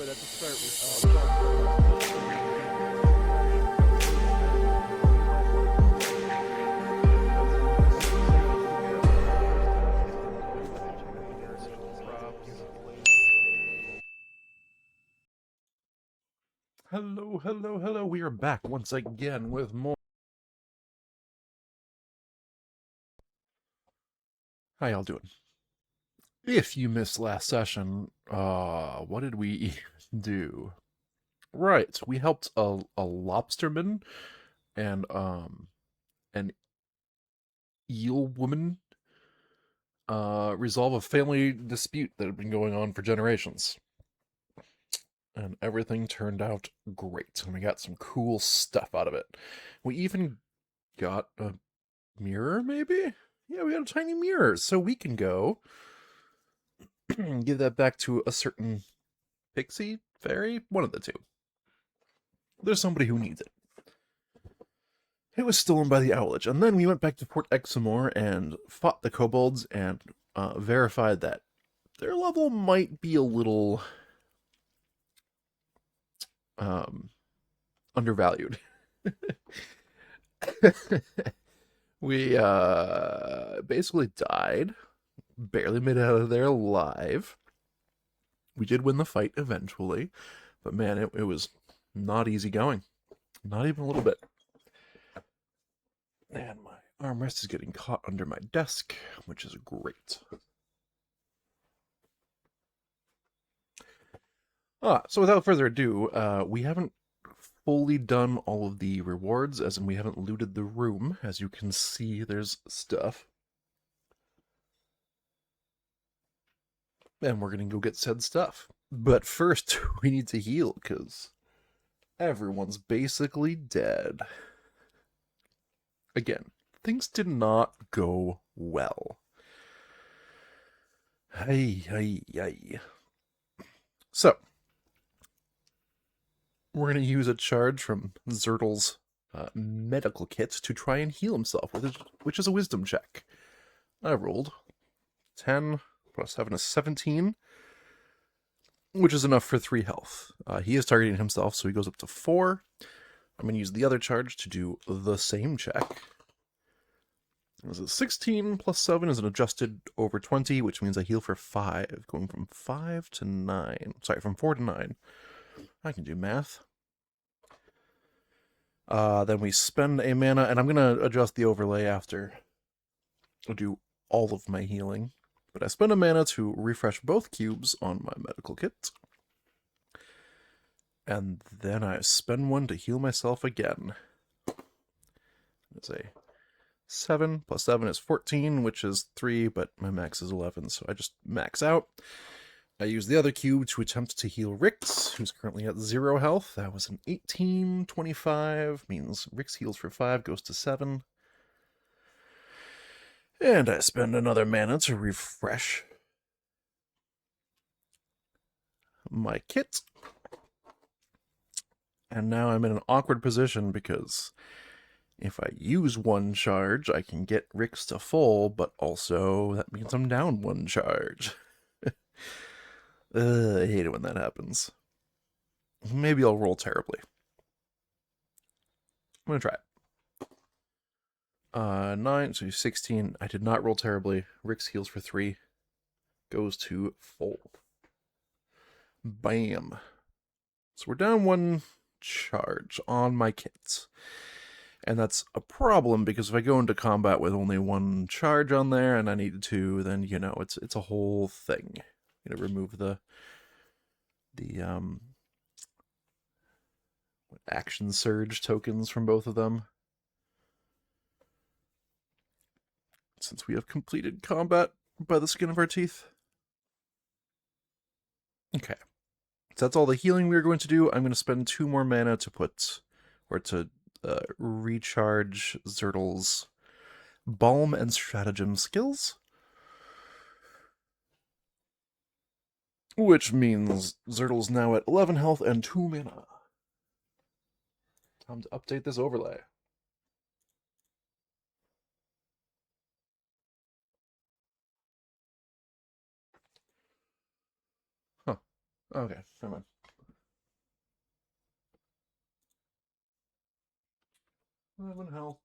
but at the start we Hello, hello, hello. We are back once again with more. How y'all doing? If you missed last session, what did we do? Right, we helped a lobsterman and an eel woman resolve a family dispute that had been going on for generations. And everything turned out great, and we got some cool stuff out of it. We even got a mirror, maybe? Yeah, we got a tiny mirror, so we can go give that back to a certain pixie, fairy, one of the two. There's somebody who needs it. It was stolen by the Owlage, and then we went back to Port Examore and fought the kobolds and verified that their level might be a little undervalued. We basically died, barely made it out of there alive. We did win the fight eventually, but man, it was not easy going. Not even a little bit. And my armrest is getting caught under my desk, which is great. So without further ado, we haven't fully done all of the rewards, as in we haven't looted the room. As you can see, there's stuff. And we're gonna go get said stuff. But first, we need to heal, because everyone's basically dead. Again, things did not go well. Hey. So, we're going to use a charge from Zertl's medical kit to try and heal himself, which is a wisdom check. I rolled 10 plus 7 is 17, which is enough for 3 health. He is targeting himself, so he goes up to 4. I'm going to use the other charge to do the same check. This is 16 plus 7 is an adjusted over 20, which means I heal for 5, going from 5 to 9. Sorry, from 4 to 9. I can do math. Then we spend a mana, and I'm going to adjust the overlay after I'll do all of my healing. But I spend a mana to refresh both cubes on my medical kit. And then I spend one to heal myself again. Let's say 7 plus 7 is 14, which is 3, but my max is 11, so I just max out. I use the other cube to attempt to heal Rix, who's currently at 0 health. That was an 18, 25, means Rix heals for 5, goes to 7. And I spend another mana to refresh my kit. And now I'm in an awkward position because if I use one charge, I can get Rix to full, but also that means I'm down one charge. I hate it when that happens. Maybe I'll roll terribly. I'm gonna try it. 9, so 16. I did not roll terribly. Rix heals for 3. Goes to full. Bam. So we're down one charge on my kits. And that's a problem, because if I go into combat with only one charge on there and I need 2, then, you know, it's a whole thing. I'm gonna remove the action surge tokens from both of them, since we have completed combat by the skin of our teeth. Okay, so that's all the healing we're going to do. I'm going to spend 2 more mana to put, or to recharge Zertl's Balm and Stratagem skills. Which means Zertl's now at 11 health and 2 mana. Time to update this overlay. Huh. Okay, never mind. 7 health,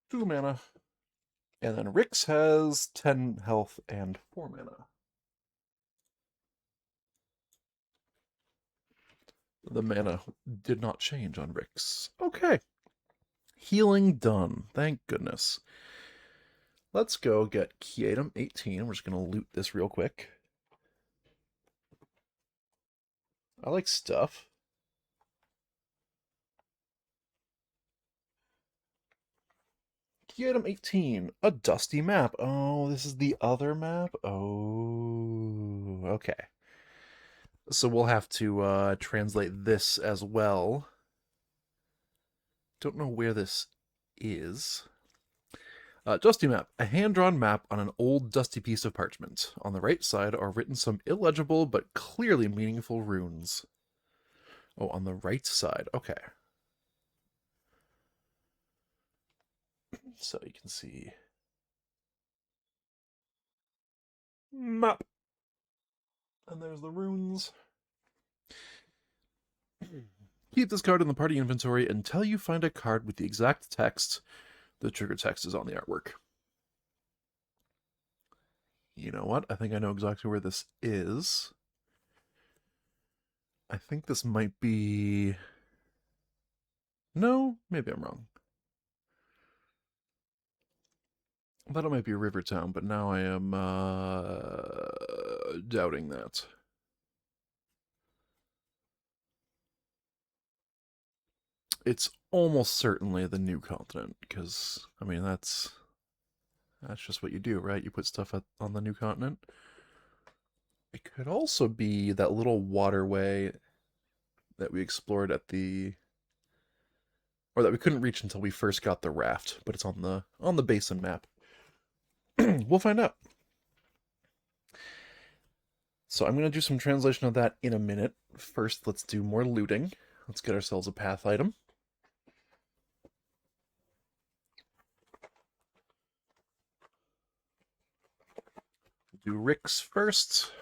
2 mana. And then Rix has 10 health and 4 mana. The mana did not change on Rix. Okay. Healing done. Thank goodness. Let's go get key item 18. We're just going to loot this real quick. I like stuff. Key item 18. A dusty map. Oh, this is the other map? Oh, okay. So we'll have to translate this as well. Don't know where this is. Dusty map. A hand-drawn map on an old dusty piece of parchment. On the right side are written some illegible but clearly meaningful runes. Oh, on the right side. Okay. So you can see. Map. And there's the runes. Keep this card in the party inventory until you find a card with the exact text. The trigger text is on the artwork. You know what? I think I know exactly where this is. I think this might be... No, maybe I'm wrong. I thought it might be Rivertown, but now I am doubting that. It's almost certainly the new continent, because, I mean, that's just what you do, right? You put stuff on the new continent. It could also be that little waterway that we explored at the... or that we couldn't reach until we first got the raft, but it's on the basin map. We'll find out. So I'm going to do some translation of that in a minute. First, let's do more looting. Let's get ourselves a path item. Do Rix first.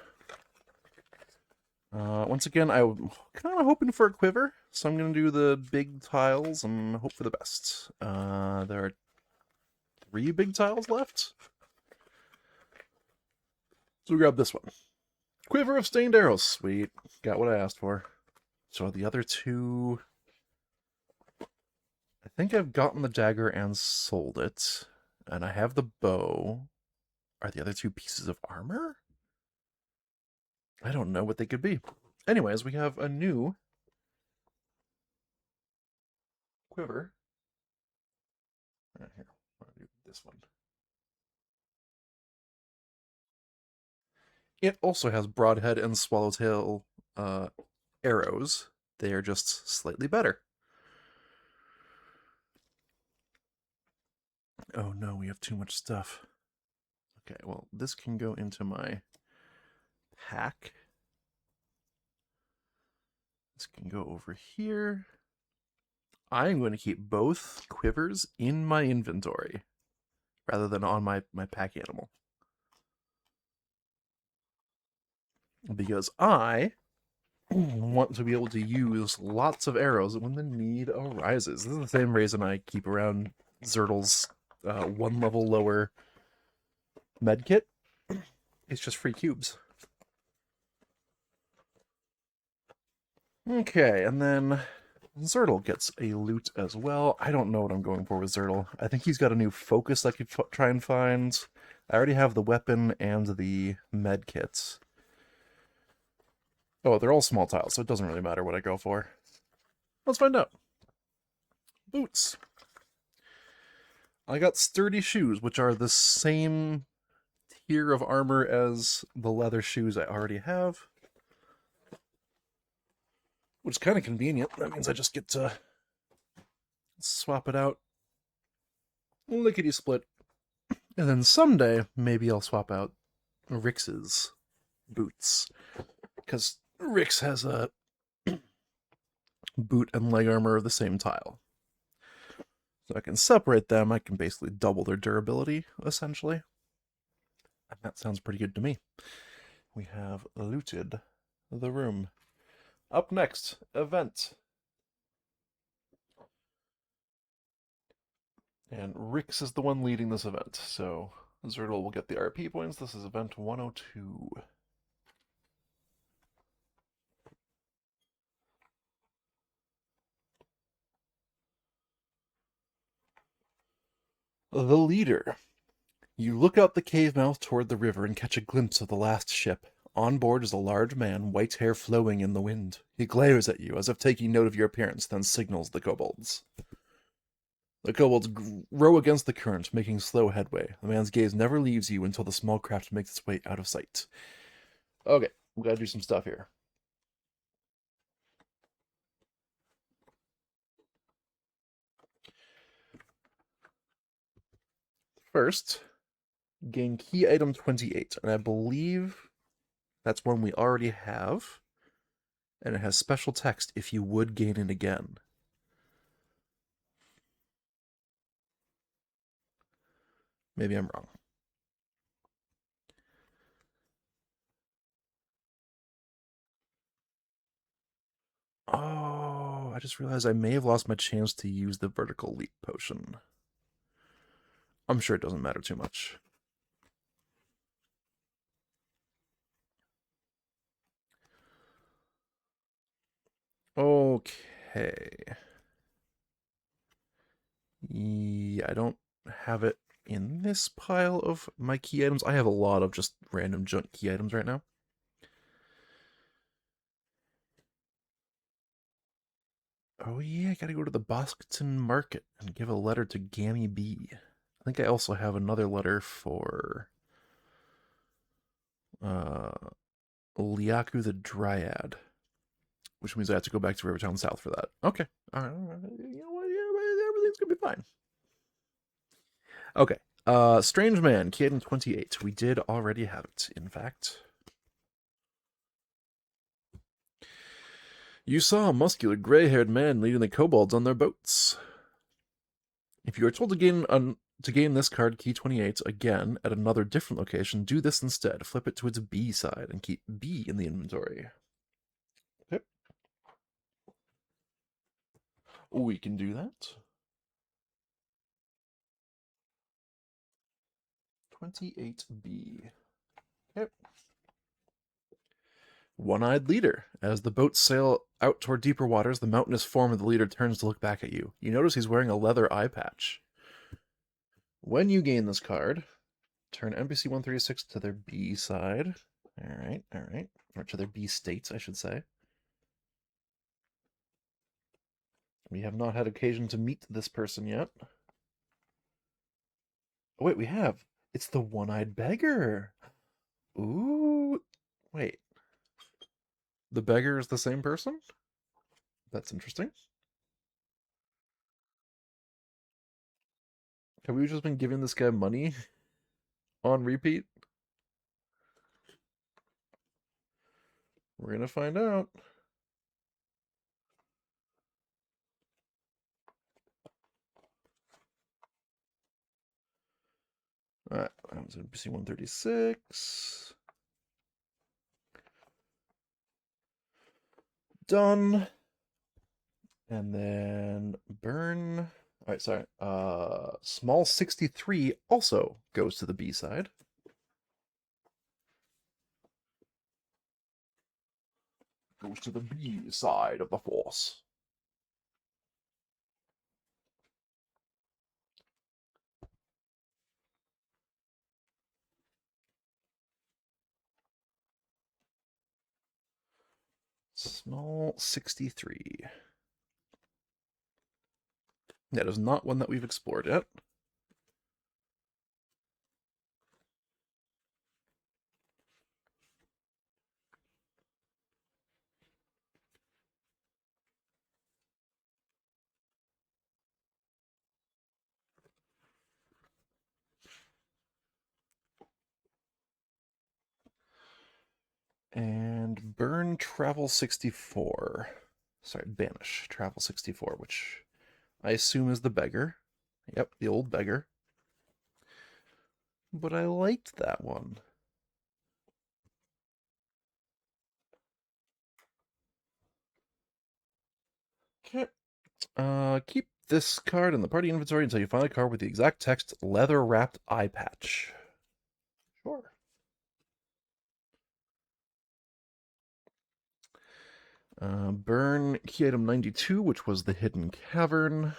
Once again, I'm kind of hoping for a quiver, so I'm going to do the big tiles and hope for the best. There are 3 big tiles left. So we grab this one. Quiver of stained arrows. Sweet. Got what I asked for. So the other 2... I think I've gotten the dagger and sold it. And I have the bow. Are the other 2 pieces of armor? I don't know what they could be. Anyways, we have a new quiver. Right here, I'll do this one. It also has broadhead and swallowtail arrows. They are just slightly better. Oh no, we have too much stuff. Okay, well, this can go into my pack. This can go over here. I'm going to keep both quivers in my inventory rather than on my pack animal. Because I want to be able to use lots of arrows when the need arises. This is the same reason I keep around Zertle's 1 level lower medkit. It's just free cubes. Okay, and then Zertle gets a loot as well. I don't know what I'm going for with Zertle. I think he's got a new focus I could try and find. I already have the weapon and the medkits. Oh, they're all small tiles, so it doesn't really matter what I go for. Let's find out. Boots. I got sturdy shoes, which are the same tier of armor as the leather shoes I already have. Which is kind of convenient. That means I just get to swap it out. Lickety split. And then someday, maybe I'll swap out Rix's boots. Because Rix has a boot and leg armor of the same tile. So I can separate them. I can basically double their durability, essentially. And that sounds pretty good to me. We have looted the room. Up next, event. And Rix is the one leading this event, so Zertle will get the RP points. This is event 102. The leader. You look out the cave mouth toward the river and catch a glimpse of the last ship. On board is a large man, white hair flowing in the wind. He glares at you as if taking note of your appearance, then signals the kobolds. The kobolds row against the current, making slow headway. The man's gaze never leaves you until the small craft makes its way out of sight. Okay, we gotta do some stuff here. First, gain key item 28, and I believe that's one we already have, and it has special text if you would gain it again. Maybe I'm wrong. Oh, I just realized I may have lost my chance to use the vertical leap potion. I'm sure it doesn't matter too much. Okay. Yeah, I don't have it in this pile of my key items. I have a lot of just random junk key items right now. Oh yeah, I gotta go to the Boston Market and give a letter to Gammy B. I think I also have another letter for uh Liaku the Dryad, which means I have to go back to Rivertown South for that. Okay. All right. You know what? Yeah, everything's gonna be fine. Okay. Strange Man, key item 28. We did already have it, in fact. You saw a muscular, gray-haired man leading the kobolds on their boats. If you are told to gain this card, key 28, again at another different location, do this instead. Flip it to its B side and keep B in the inventory. Okay. We can do that. 28B. Okay. One-eyed leader. As the boats sail out toward deeper waters, the mountainous form of the leader turns to look back at you. You notice he's wearing a leather eye patch. When you gain this card, turn NPC 136 to their B side. Alright. Or to their B states, I should say. We have not had occasion to meet this person yet. Oh, wait, we have. It's the one-eyed beggar. Ooh. Wait. The beggar is the same person? That's interesting. Have we just been giving this guy money on repeat? We're gonna find out. Alright, that was NPC 136. Done. And then burn. Alright, sorry. Small 63 also goes to the B side. Goes to the B side of the force. Small 63. That is not one that we've explored yet. And burn Travel 64. Sorry, banish Travel 64, which I assume is the beggar. Yep, the old beggar. But I liked that one. Okay. Keep this card in the party inventory until you find a card with the exact text leather-wrapped eye patch. Sure. Burn key item 92, which was the Hidden Cavern.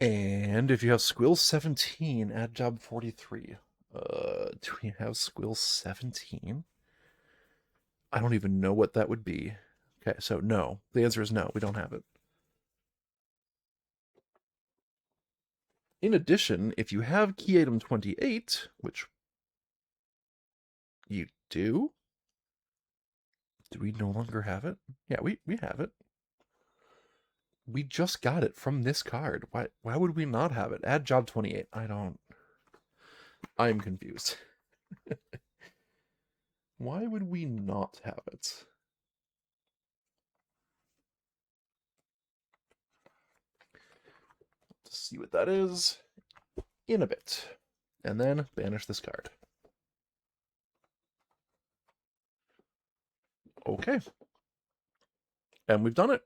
And if you have Squill 17, add job 43. Do we have Squill 17? I don't even know what that would be. Okay, so no. The answer is no, we don't have it. In addition, if you have key item 28, which you do we no longer have it? Yeah, we have it. We just got it from this card. Why would we not have it? Add job 28. I'm confused. Why would we not have it? Let's see what that is in a bit. And then banish this card. Okay. And we've done it.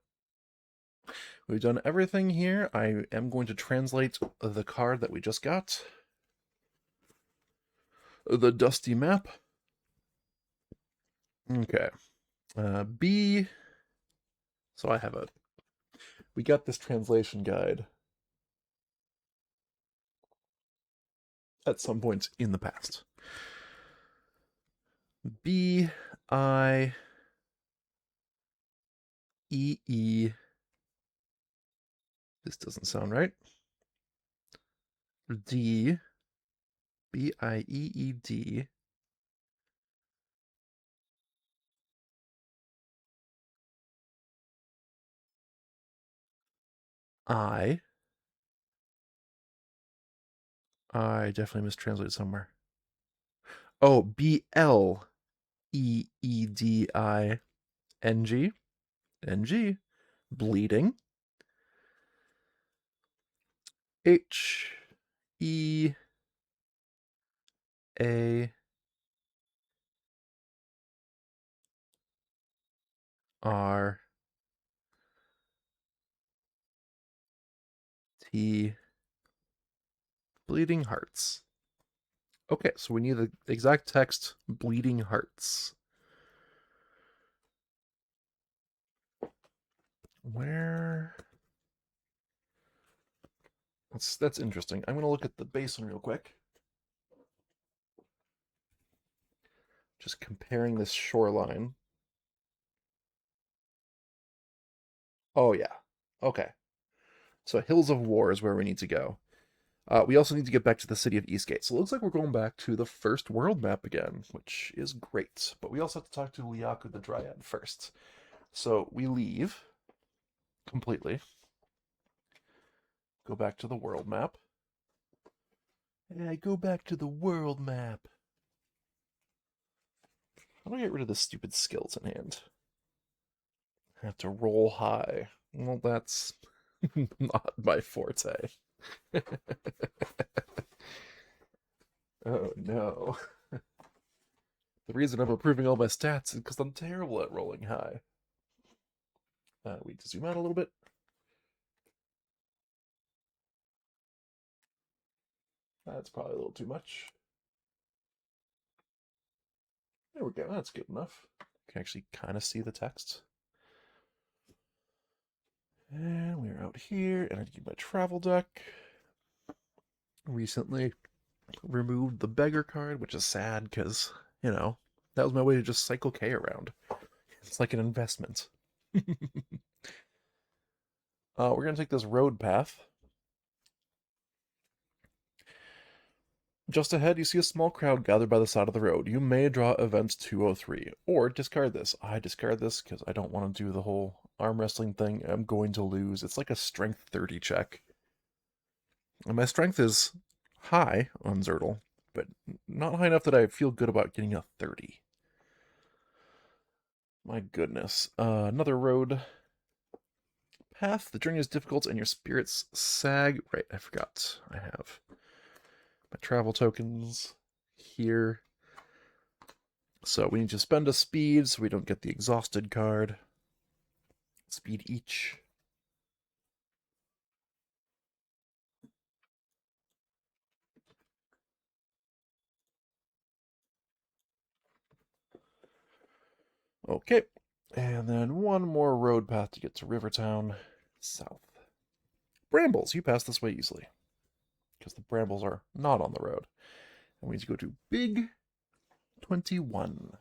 We've done everything here. I am going to translate the card that we just got. The Dusty Map. Okay. B. So I have we got this translation guide at some point in the past. B, I, E, E. This doesn't sound right. D, B, I, E, E, D. I definitely mistranslated somewhere. Oh, B, L, E, E, D, I, N, G. N, G. Bleeding. H, E, A, R, T. Bleeding hearts. Okay, so we need the exact text bleeding hearts. Where? That's interesting. I'm going to look at the basin real quick. Just comparing this shoreline. Oh, yeah. Okay. So Hills of War is where we need to go. We also need to get back to the city of Eastgate. So it looks like we're going back to the first world map again, which is great. But we also have to talk to Liaku the Dryad first. So we leave completely. Go back to the world map. Yeah, go back to the world map. How do I get rid of this stupid skeleton hand? I have to roll high. Well, that's not my forte. Oh no. The reason I'm improving all my stats is because I'm terrible at rolling high. We need to zoom out a little bit. That's probably a little too much. There we go, that's good enough. You can actually kind of see the text. And we're out here, and I need my travel deck. Recently removed the beggar card, which is sad because, that was my way to just cycle K around. It's like an investment. We're going to take this road path. Just ahead, you see a small crowd gathered by the side of the road. You may draw event 203, or discard this. I discard this because I don't want to do the whole arm wrestling thing. I'm going to lose. It's like a strength 30 check. And my strength is high on Zertle, but not high enough that I feel good about getting a 30. My goodness. Another road path. The journey is difficult and your spirits sag. Right, I forgot. I have my travel tokens here. So we need to spend a speed so we don't get the exhausted card. Speed each. Okay. And then one more road path to get to Rivertown. South. Brambles, you pass this way easily. Because the brambles are not on the road. And we need to go to Big 21.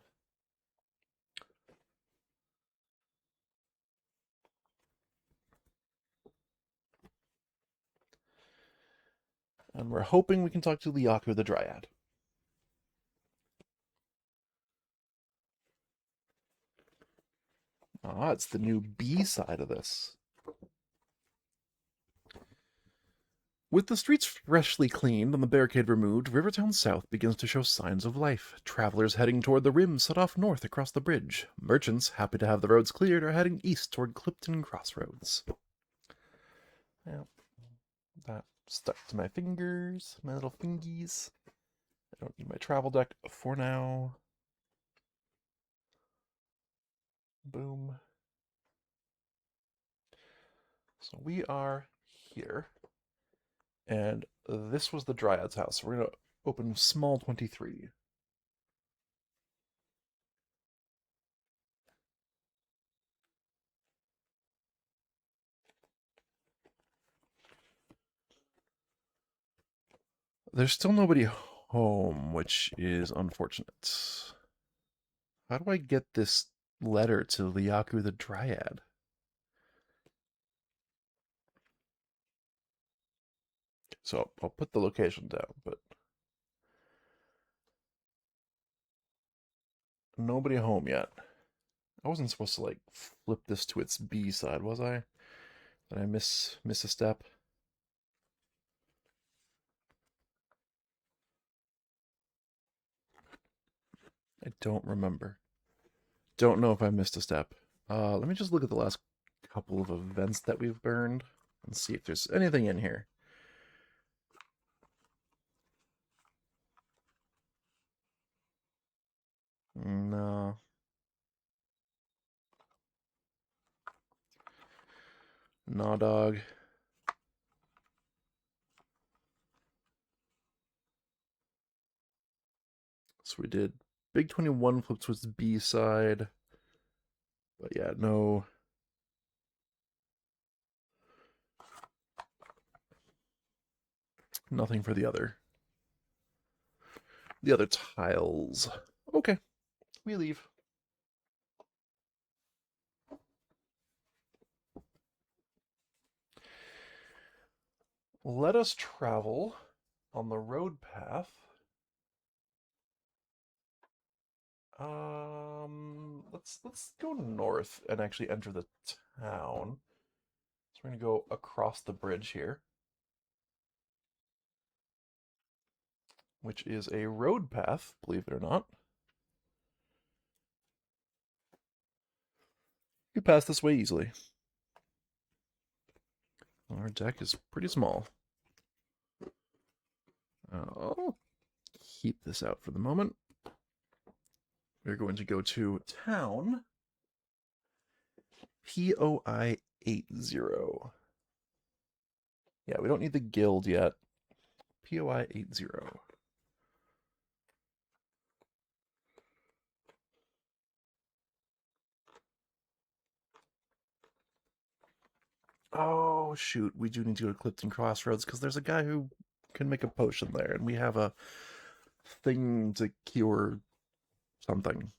And we're hoping we can talk to Liaku the Dryad. Ah, it's the new B side of this. With the streets freshly cleaned and the barricade removed, Rivertown South begins to show signs of life. Travelers heading toward the rim set off north across the bridge. Merchants, happy to have the roads cleared, are heading east toward Clipton Crossroads. Yeah, that stuck to my fingers, my little fingies. I don't need my travel deck for now. Boom. So we are here. And this was the Dryad's house. We're going to open small 23. There's still nobody home, which is unfortunate. How do I get this letter to Liaku the Dryad? So I'll put the location down, but nobody home yet. I wasn't supposed to like flip this to its B side, was I? Did I miss a step? I don't remember. Don't know if I missed a step. Let me just look at the last couple of events that we've burned and see if there's anything in here. No. Nah, dog. So we did Big 21 flips was B side. But yeah, no. Nothing for the other tiles. Okay, we leave. Let us travel on the road path. Let's go north and actually enter the town. So we're gonna go across the bridge here, which is a road path, believe it or not. You pass this way easily. Our deck is pretty small. I'll keep this out for the moment. We're going to go to town. POI 80. Yeah, we don't need the guild yet. POI 80. Oh, shoot. We do need to go to Clifton Crossroads because there's a guy who can make a potion there, and we have a thing to cure something.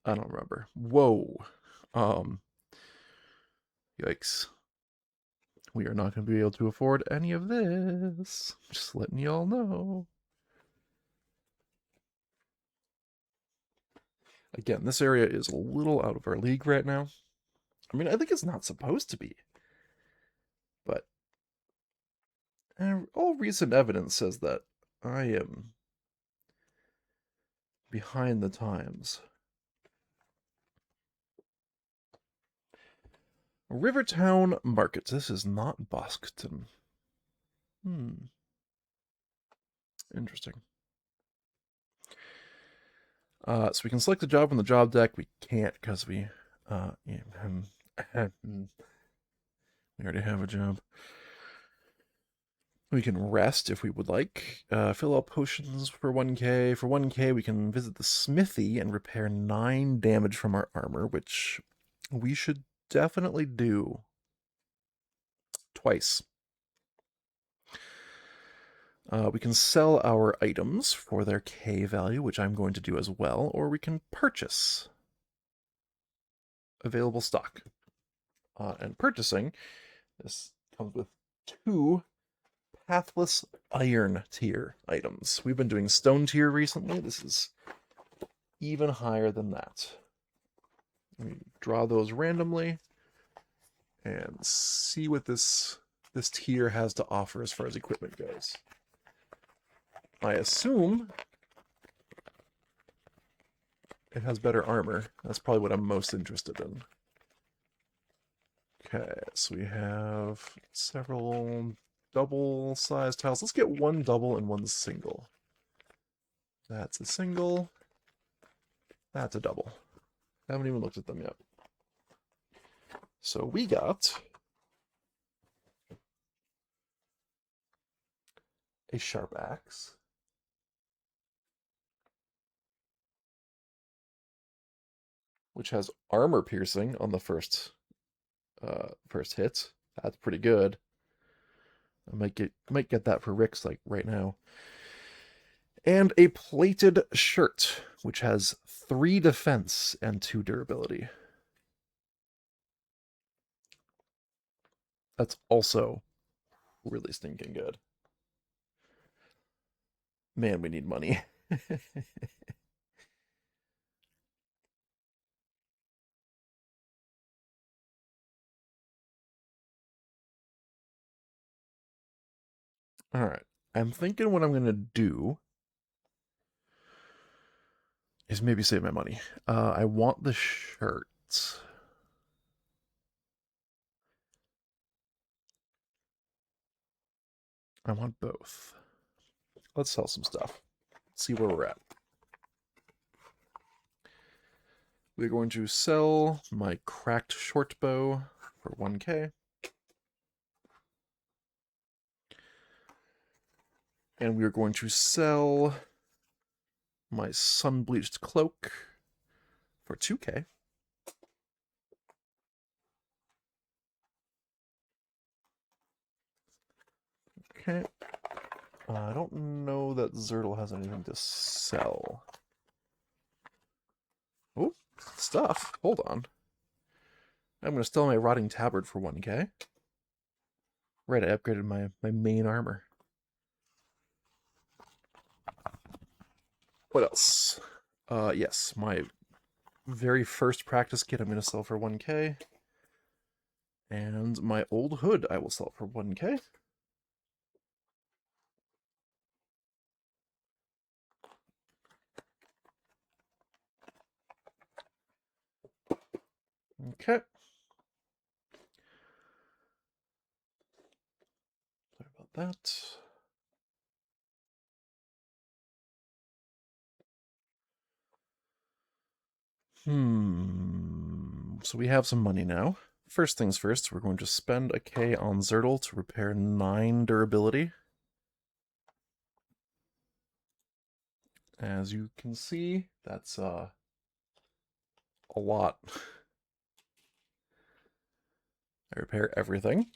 I don't remember. Whoa. Um, Yikes. We are not going to be able to afford any of this. Just letting y'all know. Again, this area is a little out of our league right now. I mean, I think it's not supposed to be. But all recent evidence says that I am behind the times. Rivertown Market. This is not Boston. Interesting. So we can select a job from the job deck. We can't because we already have a job. We can rest if we would like. Fill all potions for 1k. For 1k, we can visit the smithy and repair 9 damage from our armor, which we should definitely do twice. We can sell our items for their K value, which I'm going to do as well, or we can purchase available stock. And purchasing, this comes with 2 Pathless Iron tier items. We've been doing Stone tier recently. This is even higher than that. We draw those randomly and see what this tier has to offer as far as equipment goes. I assume it has better armor. That's probably what I'm most interested in. Okay, so we have several double-sized tiles. Let's get one double and one single. That's a single. That's a double. Haven't even looked at them yet. So we got a sharp axe, which has armor piercing on the first hit. That's pretty good. I might get that for Rick's like right now. And a plated shirt, which has 3 defense and 2 durability. That's also really stinking good. Man, we need money. All right. I'm thinking what I'm going to do is maybe save my money. I want the shirt. I want both. Let's sell some stuff. See where we're at. We're going to sell my cracked short bow for 1k. And we're going to sell my sun-bleached cloak for 2k. Okay. I don't know that Zertle has anything to sell. Oh, stuff. Hold on. I'm going to sell my rotting tabard for 1k. Right, I upgraded my main armor. What else? Yes, my very first practice kit I'm going to sell for 1k. And my old hood I will sell for 1k. Okay. Sorry about that. So we have some money now. First things first, we're going to spend a K on Zertle to repair 9 durability. As you can see, that's a lot. I repair everything.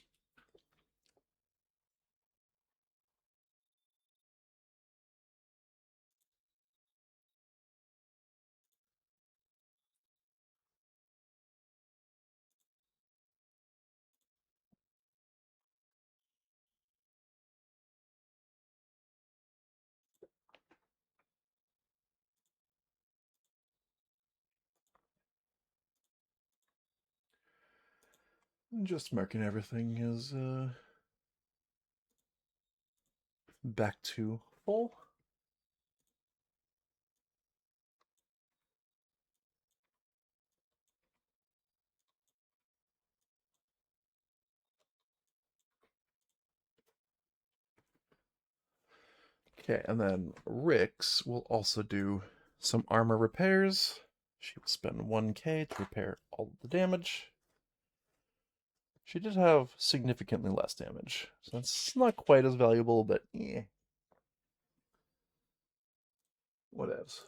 Just marking everything is back to full. Okay, and then Rick's will also do some armor repairs. She will spend 1k to repair all of the damage. She did have significantly less damage, so that's not quite as valuable, but yeah. Whatevs.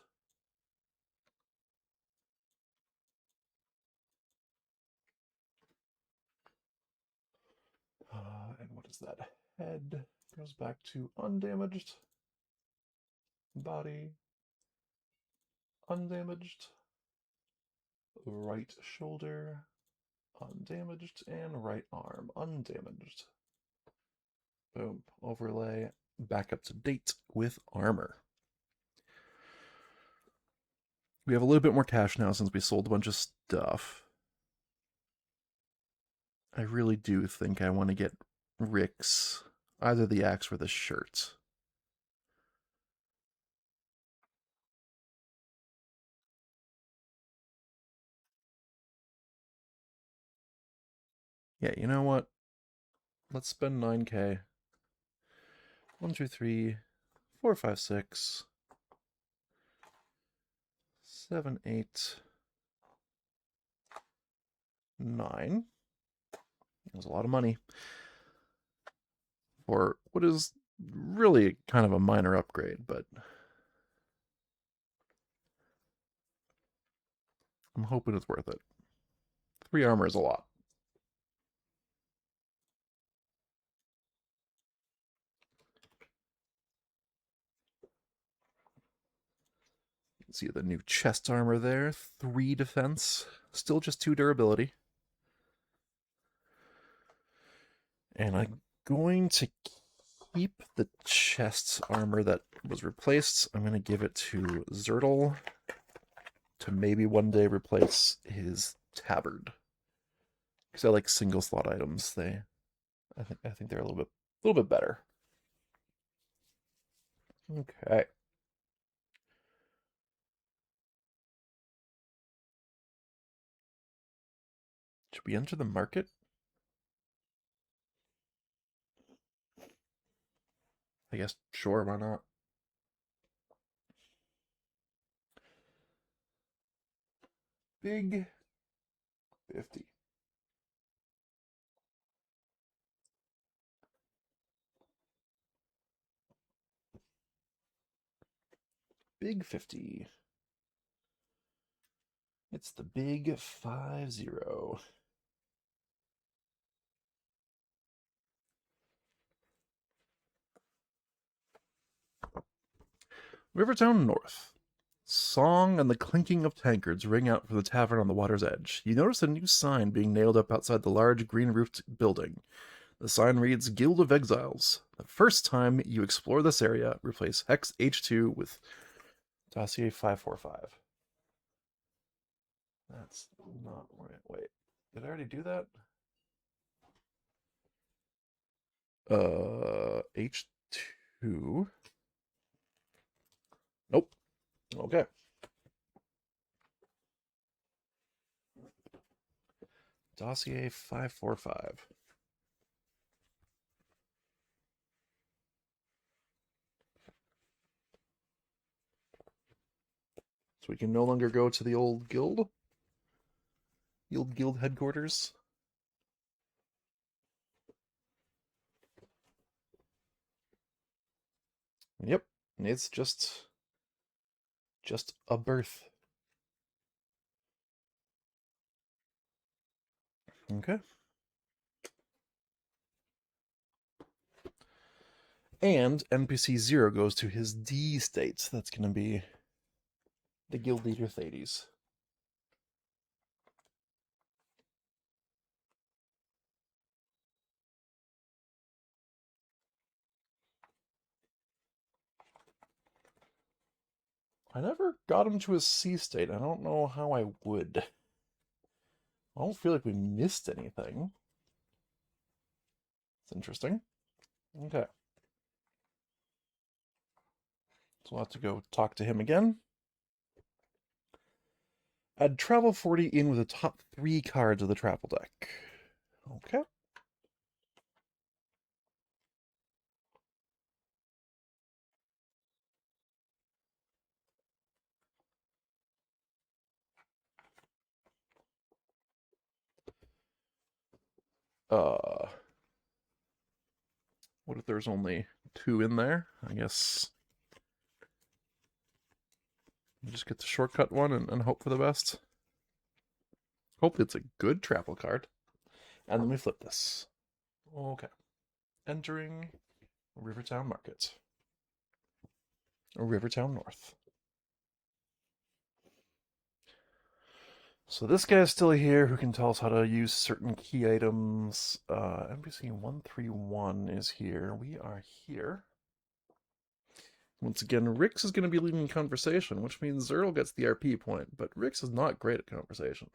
And what is that? Head goes back to undamaged. Body, undamaged. Right shoulder, undamaged. And right arm, undamaged. Boom. Overlay. Back up to date with armor. We have a little bit more cash now since we sold a bunch of stuff. I really do think I want to get Rick's, either the axe or the shirt. Yeah, you know what? Let's spend 9k. 1, 2, 3, 4, 5, 6, 7, 8, 9. That was a lot of money for what is really kind of a minor upgrade, but I'm hoping it's worth it. 3 armor is a lot. You can see the new chest armor there. 3 defense. Still just 2 durability. And I'm going to keep the chest armor that was replaced. I'm going to give it to Zertle to maybe one day replace his tabard. Because I like single slot items. I think they're a little bit better. Okay. Should we enter the market? I guess, sure, why not? Big 50. Big 50. It's the big 50. Rivertown North. Song and the clinking of tankards ring out from the tavern on the water's edge. You notice a new sign being nailed up outside the large green-roofed building. The sign reads Guild of Exiles. The first time you explore this area, replace Hex H2 with Dossier 545. That's not right. Wait, did I already do that? H2. Nope. Okay. Dossier 545. So we can no longer go to the old guild? The old guild headquarters? Yep. It's just a birth. Okay. And NPC 0 goes to his D state. That's going to be the guild leader Thades. I never got him to his C state. I don't know how I would. I don't feel like we missed anything. It's interesting. Okay. So we'll have to go talk to him again. Add Travel 40 in with the top 3 cards of the travel deck. Okay. Uh, what if there's only 2 in there? I guess you just get the shortcut one and hope for the best. Hopefully it's a good travel card. And then we flip this. Okay. Entering Rivertown Market. Rivertown North. So this guy's still here who can tell us how to use certain key items. NPC 131 is here. We are here. Once again, Rix is going to be leading conversation, which means Zerl gets the RP point, but Rix is not great at conversation.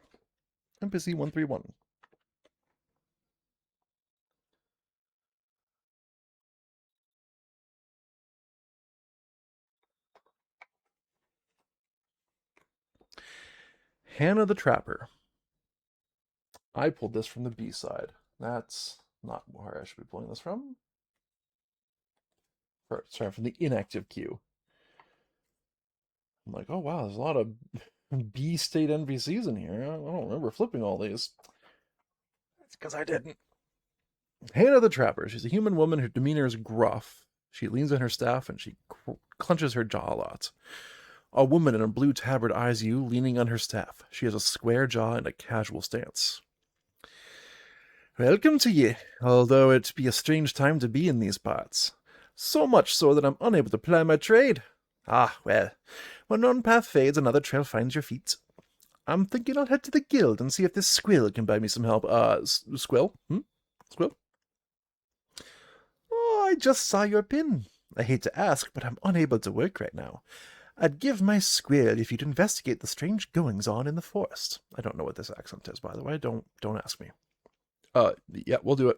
NPC 131. Hannah the Trapper. I pulled this from the B side. That's not where I should be pulling this from. Sorry, from the inactive queue. I'm like, oh wow, there's a lot of B state NPCs in here. I don't remember flipping all these. It's because I didn't. Hannah the Trapper. She's a human woman. Her demeanor is gruff. She leans on her staff and she clenches her jaw a lot. A woman in a blue tabard eyes you, leaning on her staff. She has a square jaw and a casual stance. Welcome to ye, although it be a strange time to be in these parts. So much so that I'm unable to ply my trade. Ah, well, when one path fades, another trail finds your feet. I'm thinking I'll head to the guild and see if this squill can buy me some help. Squill? Squill? Oh, I just saw your pin. I hate to ask, but I'm unable to work right now. I'd give my squirrel if you'd investigate the strange goings-on in the forest. I don't know what this accent is, by the way. Don't ask me. Yeah, we'll do it.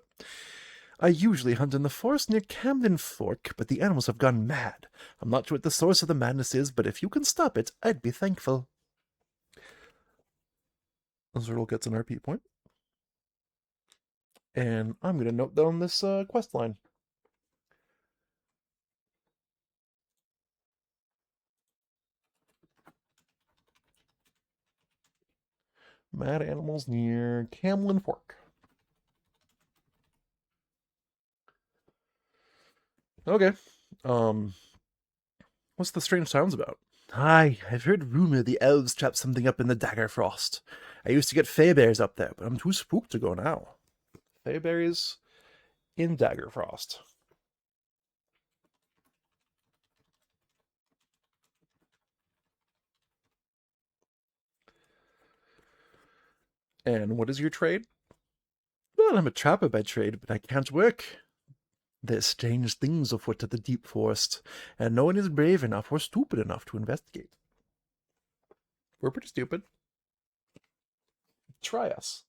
I usually hunt in the forest near Camden Fork, but the animals have gone mad. I'm not sure what the source of the madness is, but if you can stop it, I'd be thankful. Zerl gets an RP point. And I'm going to note down this quest line. Mad animals near Camden Fork. Okay. What's the strange sounds about? Aye, I've heard rumor the elves trapped something up in the Daggerfrost. I used to get fayberries up there, but I'm too spooked to go now. Fayberries in Daggerfrost. And what is your trade? Well, I'm a trapper by trade, but I can't work. There's strange things afoot at the deep forest, and no one is brave enough or stupid enough to investigate. We're pretty stupid. Try us.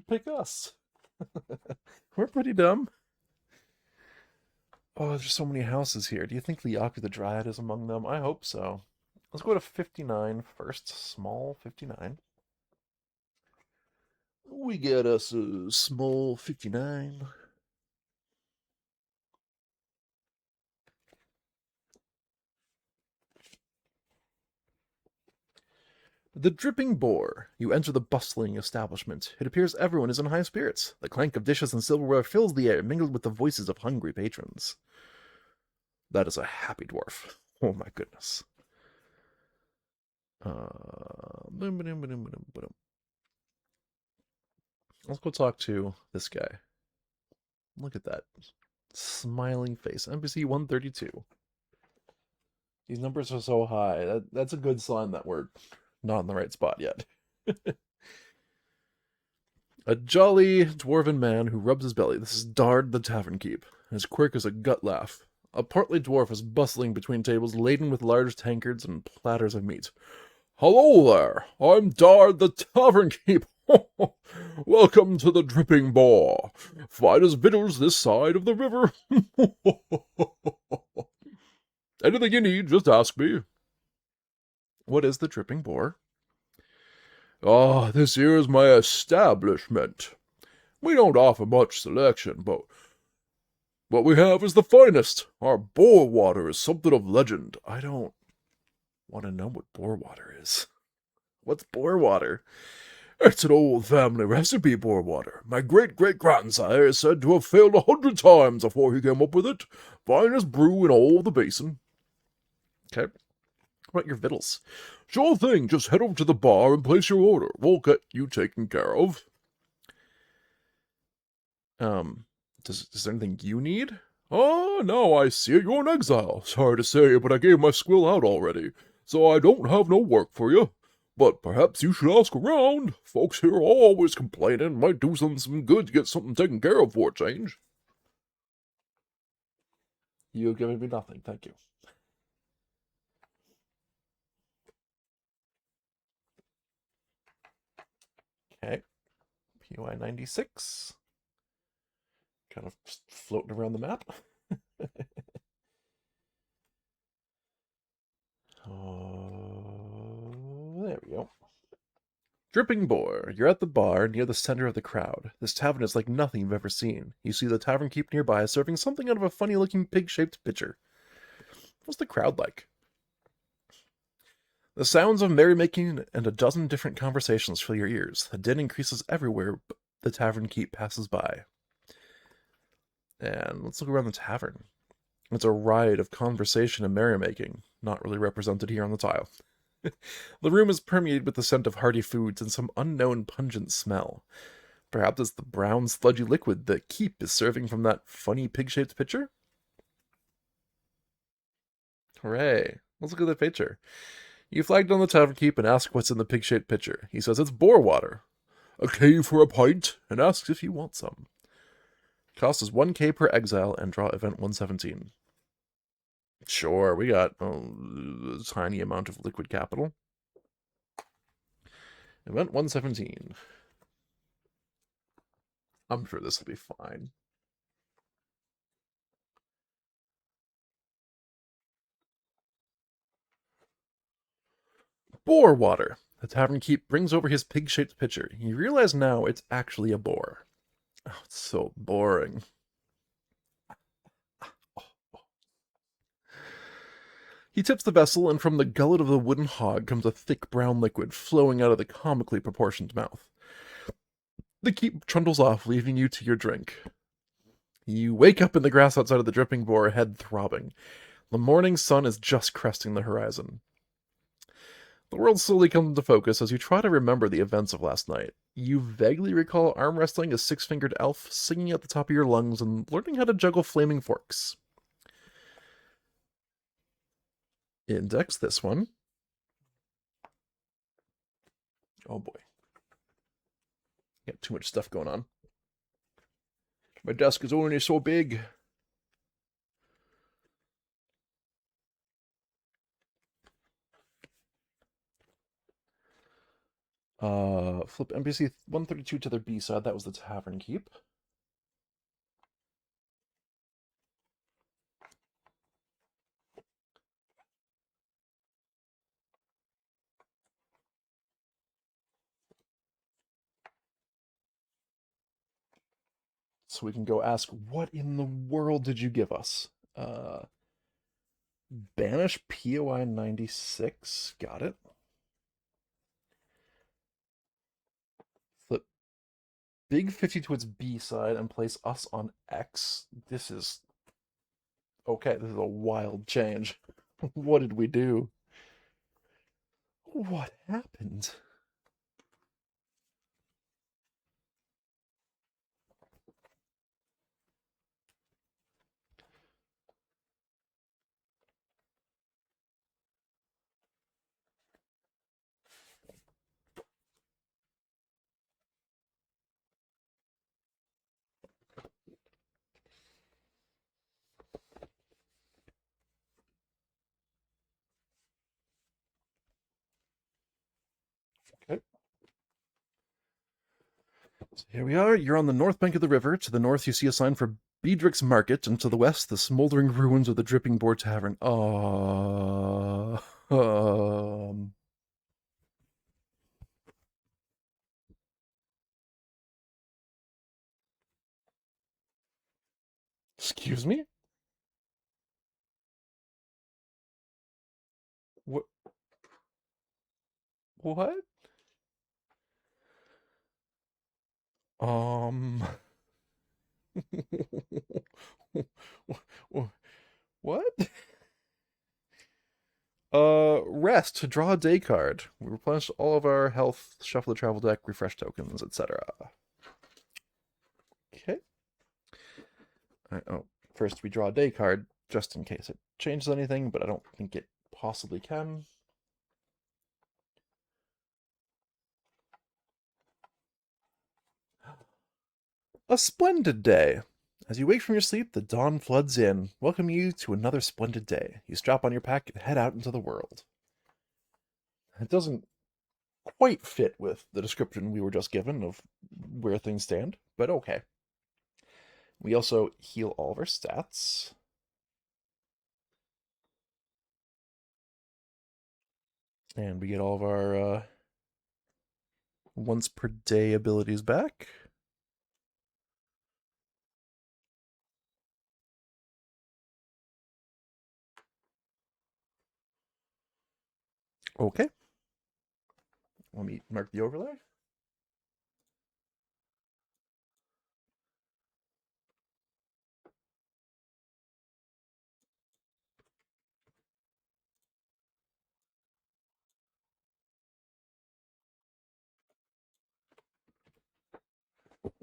Pick us. We're pretty dumb. Oh, there's so many houses here. Do you think Liaku the Dryad is among them? I hope so. Let's go to 59 first. Small 59. We get us a small 59. The Dripping Boar. You enter the bustling establishment. It appears everyone is in high spirits. The clank of dishes and silverware fills the air, mingled with the voices of hungry patrons. That is a happy dwarf. Oh my goodness. Let's go talk to this guy. Look at that. Smiling face. NPC 132. These numbers are so high. That's a good sign that we're not in the right spot yet. A jolly dwarven man who rubs his belly. This is Dard the Tavern Keep. His quirk is a gut laugh. A portly dwarf is bustling between tables laden with large tankards and platters of meat. Hello there, I'm Dard the Tavern Keep. Welcome to the Dripping Boar. Finest victuals this side of the river. Anything you need, just ask me. What is the Dripping Boar? Ah, this here is my establishment. We don't offer much selection, but what we have is the finest. Our boar water is something of legend. I don't want to know what boar water is. What's boar water? It's an old family recipe, boar water. My great-great-grandsire is said to have failed 100 times before he came up with it. Finest brew in all the basin. Okay. What about your victuals? Sure thing, just head over to the bar and place your order. We'll get you taken care of. Is there anything you need? Oh, now I see it. You're in exile. Sorry to say, but I gave my squill out already, so I don't have no work for you. But perhaps you should ask around. Folks here are always complaining. Might do some good to get something taken care of for a change. You've given me nothing, thank you. Okay. POI 96. Kind of just floating around the map. Oh, there we go. Dripping Boar, you're at the bar near the center of the crowd. This tavern is like nothing you've ever seen. You see the tavern keep nearby serving something out of a funny-looking pig-shaped pitcher. What's the crowd like? The sounds of merrymaking and a dozen different conversations fill your ears. The din increases everywhere the tavern keep passes by. And let's look around the tavern. It's a riot of conversation and merrymaking, not really represented here on the tile. The room is permeated with the scent of hearty foods and some unknown pungent smell. Perhaps it's the brown, sludgy liquid the keep is serving from that funny pig-shaped pitcher? Hooray. Let's look at the pitcher. You flag down the tavern keep and ask what's in the pig-shaped pitcher. He says it's boar water. A K for a pint, and asks if you want some. Cost is 1K per exile and draw event 117. Sure, we got a tiny amount of liquid capital. Event 117. I'm sure this will be fine. Boar water. The tavern keep brings over his pig-shaped pitcher. You realize now it's actually a boar. Oh, it's so boring. He tips the vessel, and from the gullet of the wooden hog comes a thick brown liquid flowing out of the comically proportioned mouth. The keep trundles off, leaving you to your drink. You wake up in the grass outside of the dripping boar, head throbbing. The morning sun is just cresting the horizon. The world slowly comes into focus as you try to remember the events of last night. You vaguely recall arm wrestling a six-fingered elf, singing at the top of your lungs, and learning how to juggle flaming forks. Index this one. Oh boy. Got too much stuff going on. My desk is only so big. Flip NPC 132 to their B side. That was the tavern keep. So we can go ask, what in the world did you give us? Banish POI 96. Got it. Flip Big 50 to its B side and place us on X. This is... Okay, this is a wild change. What did we do? What happened? Okay. So here we are. You're on the north bank of the river. To the north, you see a sign for Beedrick's Market, and to the west, the smoldering ruins of the Dripping Boar Tavern. Excuse me? What? What? Um. What? Rest to draw a day card. We replenish all of our health, shuffle the travel deck, refresh tokens, etc. Okay. Oh, first we draw a day card just in case it changes anything, but I don't think it possibly can. A splendid day. As you wake from your sleep, the dawn floods in, welcoming you to another splendid day. You strap on your pack and head out into the world. It doesn't quite fit with the description we were just given of where things stand, but okay. We also heal all of our stats. And we get all of our once per day abilities back. Okay. Let me mark the overlay.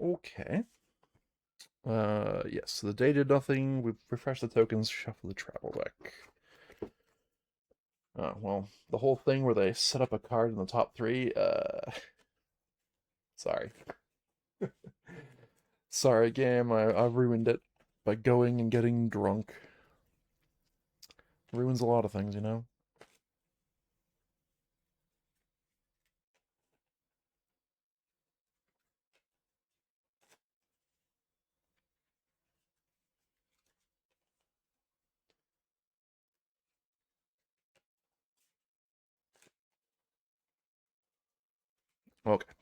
Okay. Yes, so the day did nothing. We refresh the tokens, shuffle the travel deck. Well, the whole thing where they set up a card in the top three, sorry. Sorry, game, I ruined it by going and getting drunk. Ruins a lot of things, you know? Okay.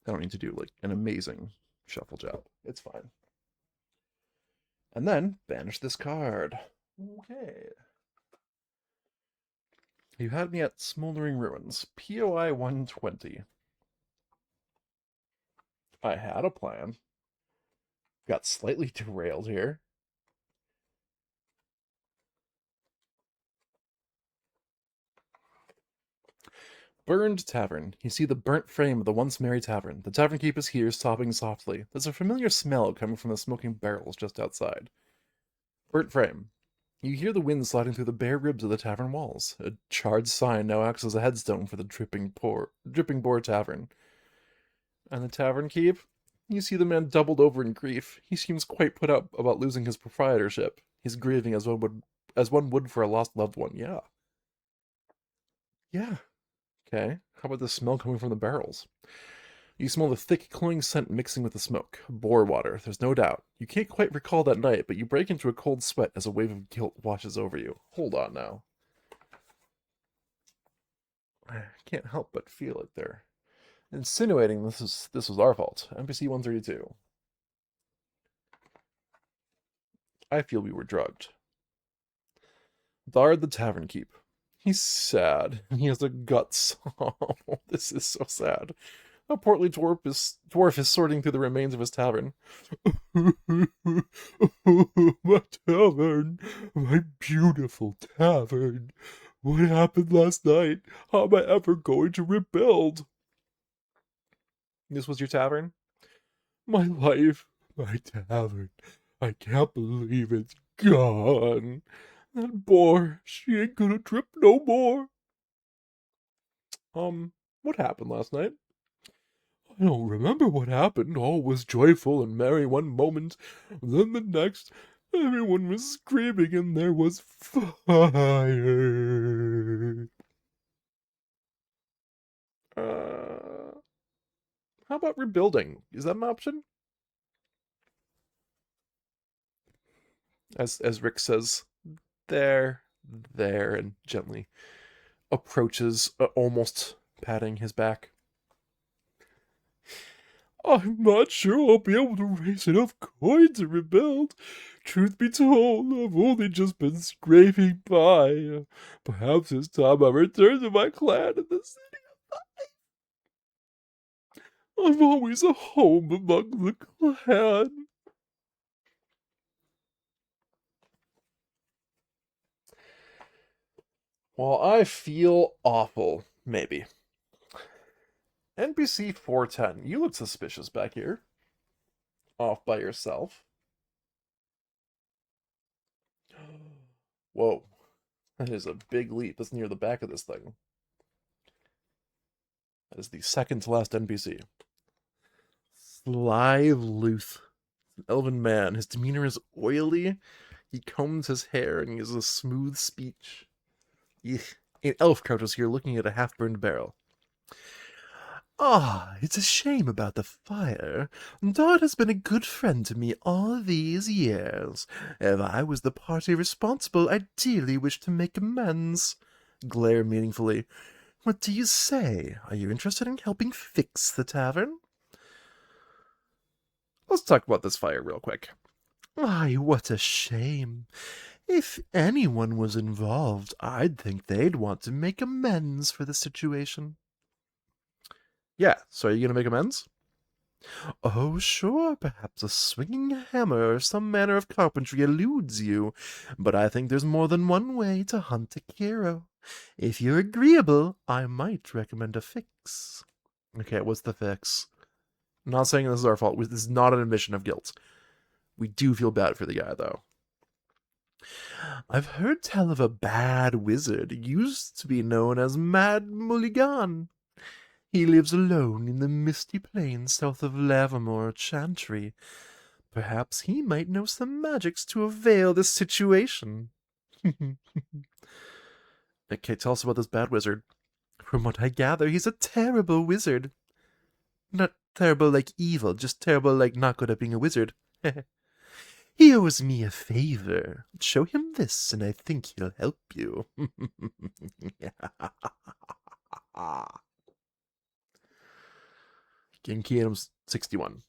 I don't need to do, like, an amazing shuffle job. It's fine. And then, banish this card. Okay. You had me at Smoldering Ruins. POI 120. I had a plan. Got slightly derailed here. Burned Tavern. You see the burnt frame of the once merry tavern. The tavern keep is here, sobbing softly. There's a familiar smell coming from the smoking barrels just outside. Burnt frame. You hear the wind sliding through the bare ribs of the tavern walls. A charred sign now acts as a headstone for the dripping boar tavern. And the tavern keep? You see the man doubled over in grief. He seems quite put out about losing his proprietorship. He's grieving as one would for a lost loved one. Yeah. Yeah. Okay. How about the smell coming from the barrels? You smell the thick, cloying scent mixing with the smoke. Boar water, there's no doubt. You can't quite recall that night, but you break into a cold sweat as a wave of guilt washes over you. Hold on now. I can't help but feel it there. Insinuating this was our fault. NPC 132. I feel we were drugged. Thard the tavern keep. He's sad. He has a guts. Oh, this is so sad. A portly dwarf is sorting through the remains of his tavern. My tavern, my beautiful tavern. What happened last night? How am I ever going to rebuild? This was your tavern? My life, my tavern. I can't believe it's gone. That boar, she ain't gonna trip no more. What happened last night? I don't remember what happened. All was joyful and merry one moment. Then the next, everyone was screaming and there was fire. Uh, how about rebuilding? Is that an option? As Rick says, there, there, and gently approaches, almost patting his back. I'm not sure I'll be able to raise enough coin to rebuild. Truth be told, I've only just been scraping by. Perhaps it's time I return to my clan in the city. I'm always a home among the clan. Well, I feel awful, maybe. NPC 410, you look suspicious back here. Off by yourself. Whoa, that is a big leap. That's near the back of this thing. That is the second to last NPC. Sly Luth. An elven man. His demeanor is oily. He combs his hair and he has a smooth speech. An elf crouches here looking at a half-burned barrel. Ah, it's a shame about the fire. Dot has been a good friend to me all these years. If I was the party responsible, I'd dearly wish to make amends. Glare meaningfully. What do you say? Are you interested in helping fix the tavern? Let's talk about this fire real quick. Why, what a shame. If anyone was involved, I'd think they'd want to make amends for the situation. Yeah, so are you going to make amends? Oh, sure, perhaps a swinging hammer or some manner of carpentry eludes you, but I think there's more than one way to hunt a hero. If you're agreeable, I might recommend a fix. Okay, what's the fix? I'm not saying this is our fault. This is not an admission of guilt. We do feel bad for the guy, though. I've heard tell of a bad wizard, used to be known as Mad Mulligan. He lives alone in the misty plains south of Lavamore Chantry. Perhaps he might know some magics to avail this situation. Okay, tell us about this bad wizard. From what I gather, he's a terrible wizard. Not terrible like evil, just terrible like not good at being a wizard. He owes me a favor. Show him this, and I think he'll help you. Game Key Adams 61.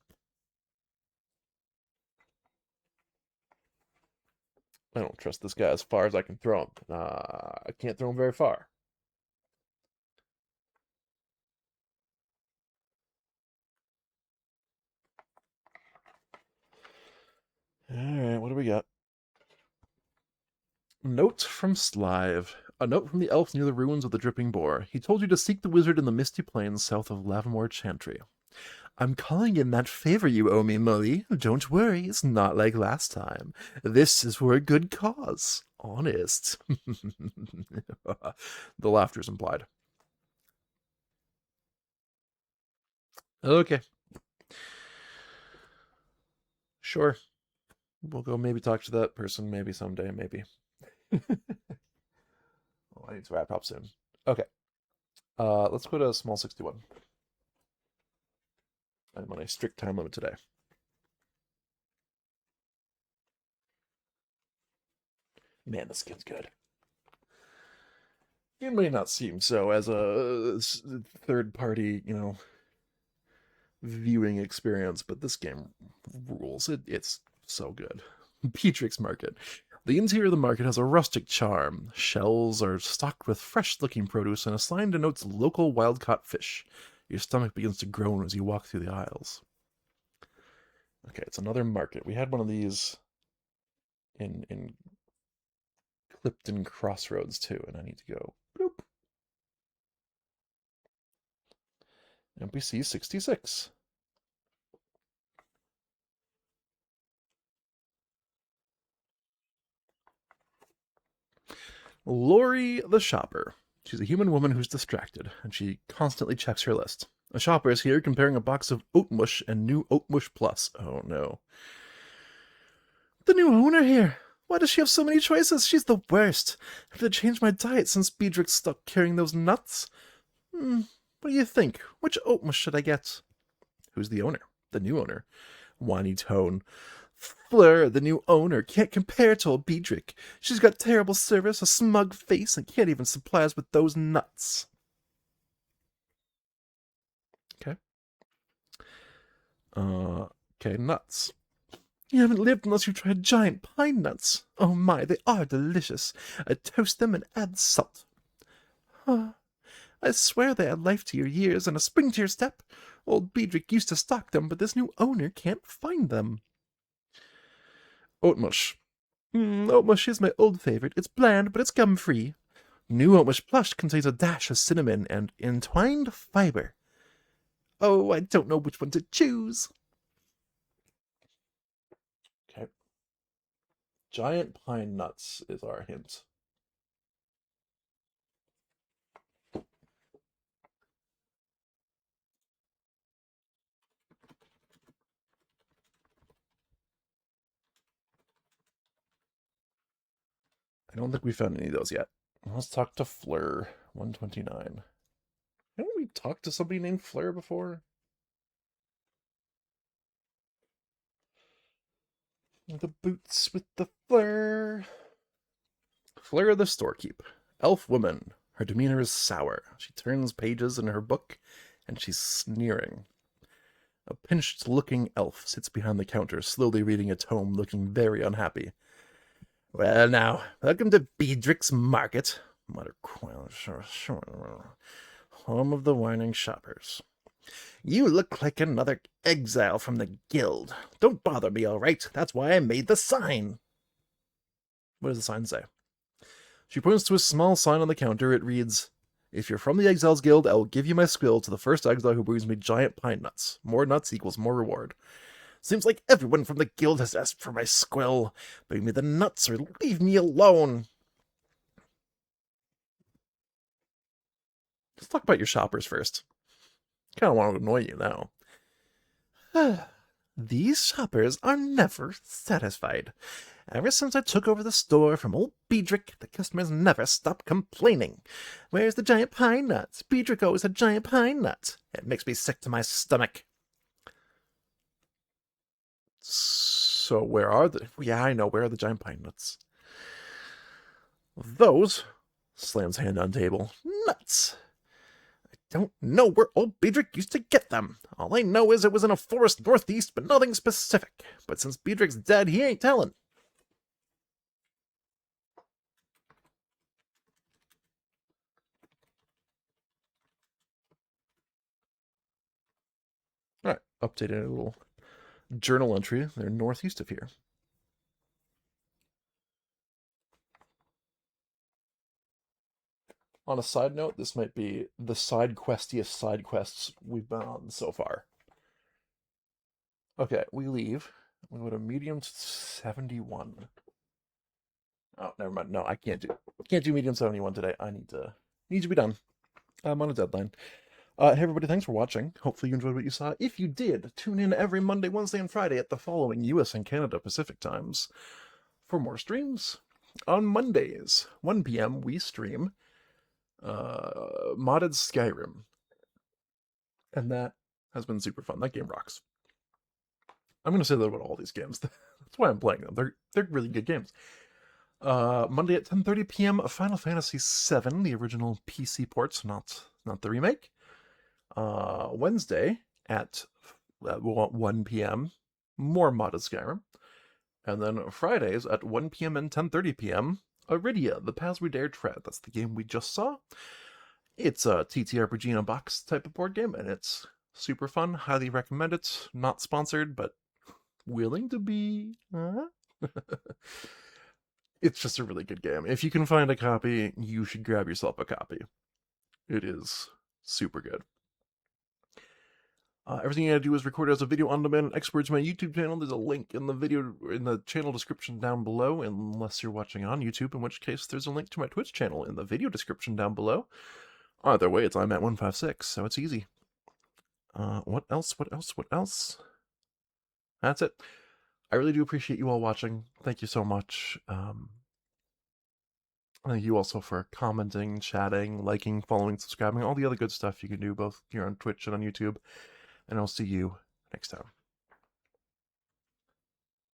I don't trust this guy as far as I can throw him. I can't throw him very far. Alright, what do we got? Note from Slive. A note from the elf near the ruins of the Dripping Boar. He told you to seek the wizard in the misty plains south of Lavamore Chantry. I'm calling in that favor you owe me, Molly. Don't worry, it's not like last time. This is for a good cause. Honest. The laughter's implied. Okay. Sure. We'll go maybe talk to that person maybe someday, maybe. I need to wrap up soon. Okay. Let's go to small 61. I'm on a strict time limit today. Man, this skin's good. It may not seem so as a third-party, viewing experience, but this game rules. It's so good. Petrix Market. The interior of the market has a rustic charm. Shelves are stocked with fresh-looking produce, and a sign denotes local wild-caught fish. Your stomach begins to groan as you walk through the aisles. Okay, it's another market. We had one of these in Clifton Crossroads too, and I need to go. Bloop. NPC 66. Lori the Shopper. She's a human woman who's distracted, and she constantly checks her list. A shopper is here comparing a box of oat mush and new oat mush plus. Oh no. The new owner here. Why does she have so many choices? She's the worst. I have to change my diet since Beedrick stopped carrying those nuts. What do you think? Which oat mush should I get? Who's the owner? The new owner. Whiny tone. Fleur, the new owner, can't compare to old Beedrick. She's got terrible service, a smug face, and can't even supply us with those nuts. Okay. Okay, nuts. You haven't lived unless you've tried giant pine nuts. Oh my, they are delicious. I toast them and add salt. I swear they add life to your years and a spring to your step. Old Beedrick used to stock them, but this new owner can't find them. Oatmush. Oatmush is my old favorite. It's bland, but it's gum-free. New Oatmush Plush contains a dash of cinnamon and entwined fiber. Oh, I don't know which one to choose. Okay. Giant pine nuts is our hint. I don't think we found any of those yet. Let's talk to Fleur, 129. Haven't we talked to somebody named Fleur before? The boots with the Fleur. Fleur the storekeep. Elf woman. Her demeanor is sour. She turns pages in her book, and she's sneering. A pinched-looking elf sits behind the counter, slowly reading a tome, looking very unhappy. Well now, welcome to Beedrick's Market, muttered Quill, home of the whining shoppers. You look like another exile from the guild. Don't bother me, all right? That's why I made the sign. What does the sign say? She points to a small sign on the counter. It reads, if you're from the Exiles Guild, I will give you my squill to the first exile who brings me giant pine nuts. More nuts equals more reward. Seems like everyone from the guild has asked for my squill. Bring me the nuts or leave me alone. Let's talk about your shoppers first. Kind of want to annoy you now. These shoppers are never satisfied. Ever since I took over the store from old Beedrick, the customers never stop complaining. Where's the giant pine nuts? Beedrick always had giant pine nuts. It makes me sick to my stomach. So where are the... Yeah, I know. Where are the giant pine nuts? Those... Slams hand on table. Nuts! I don't know where old Beedrick used to get them. All I know is it was in a forest northeast, but nothing specific. But since Beedrick's dead, he ain't telling. Alright, updated a little journal entry. They're northeast of here. On a side note, this might be the side questiest side quests we've been on so far. Okay, we leave. We go to medium to 71. Oh, never mind. No, I can't do medium 71 today. I need to be done. I'm on a deadline. Hey everybody, thanks for watching. Hopefully you enjoyed what you saw. If you did, tune in every Monday, Wednesday, and Friday at the following US and Canada Pacific times for more streams. On Mondays, 1 p.m., we stream modded Skyrim. And that has been super fun. That game rocks. I'm going to say that about all these games. That's why I'm playing them. They're really good games. Monday at 10:30 p.m., Final Fantasy VII, the original PC ports, not the remake. Wednesday at 1 p.m., more modded Skyrim. And then Fridays at 1 p.m. and 10:30 p.m., Arydia, The Paths We Dare Tread. That's the game we just saw. It's a TTRPG in a box type of board game, and it's super fun. Highly recommend it. Not sponsored, but willing to be. It's just a really good game. If you can find a copy, you should grab yourself a copy. It is super good. Everything you gotta do is record it as a video on demand and export to my YouTube channel. There's a link in the channel description down below, unless you're watching on YouTube, in which case there's a link to my Twitch channel in the video description down below. Either way, it's IMAT156, so it's easy. What else? That's it. I really do appreciate you all watching. Thank you so much. Thank you also for commenting, chatting, liking, following, subscribing, all the other good stuff you can do both here on Twitch and on YouTube. And I'll see you next time.